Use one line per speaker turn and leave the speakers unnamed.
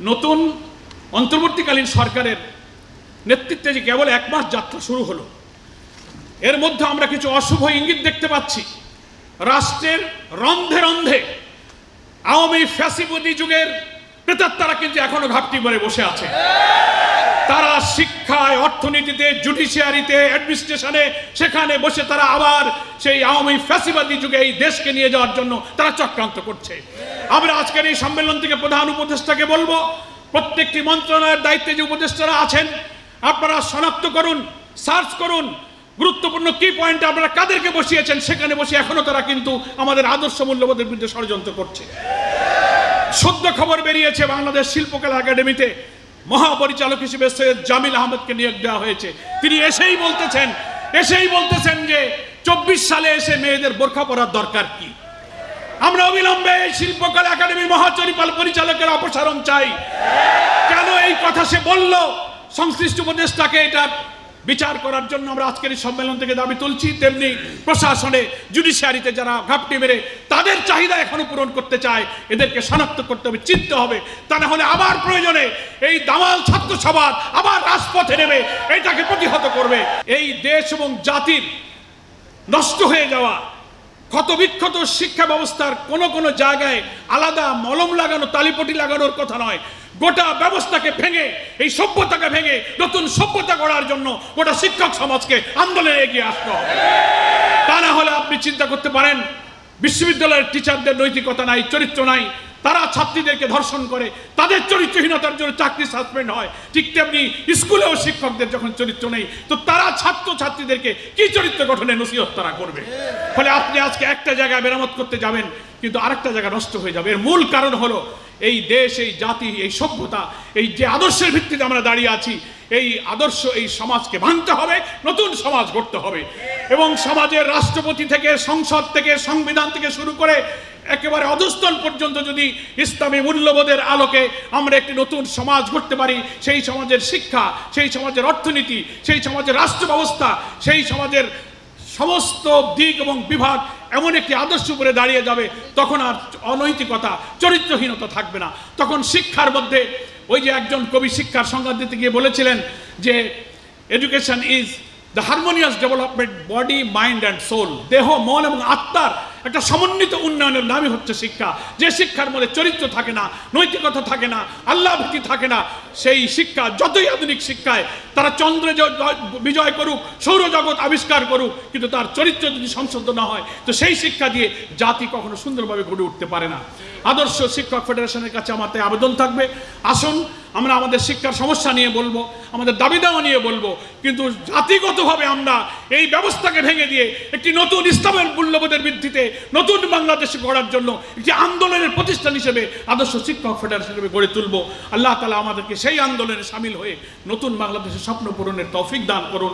নতুন অন্তর্বর্তীকালীন সরকারের নেতৃত্বে যে কেবল এক মাস যাত্রা শুরু হলো, এর মধ্যে আমরা কিছু অশুভ ইঙ্গিত দেখতে পাচ্ছি। রাষ্ট্রের রন্ধে রন্ধে আওয়ামী ফ্যাসিবাদী যুগের প্রেতাত্মারা কিন্তু এখনো ঘাপটি মেরে বসে আছে। তারা শিক্ষায়, অর্থনীতিতে, জুডিশিয়ারিতে, অ্যাডমিনিস্ট্রেশনে, সেখানে বসে তারা আবার সেই আওয়ামী ফ্যাসিবাদী যুগে এই দেশকে নিয়ে যাওয়ার জন্য তারা চক্রান্ত করছে। আমরা আজকের এই সম্মেলন থেকে প্রধান উপদেষ্টাকে বলবো, প্রত্যেকটি মন্ত্রণালয়ের দায়িত্বে যে উপদেষ্টারা আছেন, আপনারা শনাক্ত করুন, সার্চ করুন গুরুত্বপূর্ণ কি পয়েন্ট আপনারা কাদেরকে বসিয়েছেন। সেখানে বসে এখনো তারা কিন্তু আমাদের আদর্শ মূল্যবোধের বিরুদ্ধে ষড়যন্ত্র করছে। সদ্য খবর বেরিয়েছে, বাংলাদেশ শিল্পকলা একাডেমিতে মহাপরিচালক হিসেবে সৈয়দ জামিল আহমেদকে নিয়োগ দেওয়া হয়েছে। তিনি এসেই বলতেছেন যে 24 সালে এসে মেয়েদের বোরখা পরার দরকার কি। আমরা অবিলম্বে শিল্পকলা একাডেমির পরিচালকের অপসারণ চাই। কেন এই কথা সে বলল, সংশ্লিষ্ট উপদেষ্টাকে এটা বিচার করার জন্য আমরা আজকের এই সম্মেলন থেকে দাবি তুলছি। তেমনি প্রশাসনে, জুডিশিয়ারিতে যারা ঘাপটি মেরে তাদের চাহিদা এখনো পূরণ করতে চায়, এদেরকে শনাক্ত করতে হবে, চিনতে হবে। তা না হলে আবার প্রয়োজনে এই দামাল ছাত্র সমাজ আবার রাজপথে নেমে এটাকে প্রতিহত করবে। এই দেশ এবং জাতির নষ্ট হয়ে যাওয়া ক্ষতবিক্ষত শিক্ষা ব্যবস্থার কোনো জায়গায় আলাদা মলম লাগানো, তালিপটি লাগানোর কথা নয়। গোটা ব্যবস্থাকে ভেঙে, এই সভ্যতাকে ভেঙে নতুন সভ্যতা গড়ার জন্য গোটা শিক্ষক সমাজকে আন্দোলনে এগিয়ে আসতে হবে। তা না হলে আপনি চিন্তা করতে পারেন, বিশ্ববিদ্যালয়ের টিচারদের নৈতিকতা নাই, চরিত্র নাই, তারা ছাত্রীদেরকে ধর্ষণ করে, তাদের চরিত্রহীনতার জন্য চাকরি সাসপেন্ড হয়। ঠিক তেমনি স্কুলেও শিক্ষকদের যখন চরিত্র নেই, তো তারা ছাত্রছাত্রীদেরকে কি চরিত্র গঠনে নসিহত তারা করবে। ফলে আপনি আজকে একটা জায়গায় মেরামত করতে যাবেন, কিন্তু আরেকটা জায়গা নষ্ট হয়ে যাবে। এর মূল কারণ হলো এই দেশ, এই জাতি, এই সভ্যতা, এই যে আদর্শের ভিত্তিতে আমরা দাঁড়িয়ে আছি, এই আদর্শ, এই সমাজকে ভাঙতে হবে, নতুন সমাজ গড়তে হবে। এবং সমাজের রাষ্ট্রপতি থেকে, সংসদ থেকে, সংবিধান থেকে শুরু করে একেবারে অধস্তন পর্যন্ত যদি ইসলামী মূল্যবোধের আলোকে আমরা একটি নতুন সমাজ গড়তে পারি, সেই সমাজের শিক্ষা, সেই সমাজের অর্থনীতি, সেই সমাজের রাষ্ট্র ব্যবস্থা, সেই সমাজের সমস্ত দিক এবং বিভাগ এমন একটি আদর্শ উপরে দাঁড়িয়ে যাবে, তখন আর অনৈতিকতা, চরিত্রহীনতা থাকবে না। তখন শিক্ষার মধ্যে, ওই যে একজন কবি শিক্ষার সংজ্ঞা দিতে গিয়ে বলেছিলেন যে education is the harmonious development body, mind and soul. দেহ, মন এবং আত্মার একটা সমন্বিত উন্নয়নের নামই হচ্ছে শিক্ষা। যে শিক্ষার মধ্যে চরিত্র থাকে না, নৈতিকতা থাকে না, আল্লাহ ভীতি থাকে না, সেই শিক্ষা যতই আধুনিক শিক্ষায় তারা চন্দ্রে বিজয় করুক, সৌরজগৎ আবিষ্কার করুক, কিন্তু তার চরিত্র যদি সংশোধন না হয়, তো সেই শিক্ষা দিয়ে জাতি কখনো সুন্দরভাবে গড়ে উঠতে পারে না। আদর্শ শিক্ষক ফেডারেশনের কাছে আমার তাই আবেদন থাকবে, আসুন আমরা আমাদের শিক্ষার সমস্যা নিয়ে বলবো, আমাদের দাবি দাওয়া নিয়ে বলবো, কিন্তু জাতিগতভাবে আমরা এই ব্যবস্থাকে ভেঙে দিয়ে একটি নতুন ইসলামের মূল্যবোধের ভিত্তিতে নতুন বাংলাদেশ গড়ার জন্য একটি আন্দোলনের প্রতিষ্ঠান হিসেবে আদর্শ শিক্ষক ফেডারেশন হিসেবে গড়ে তুলব। আল্লাহ তাআলা আমাদেরকে সেই আন্দোলনে সামিল হয়ে নতুন বাংলাদেশের স্বপ্ন পূরণের তৌফিক দান করুন।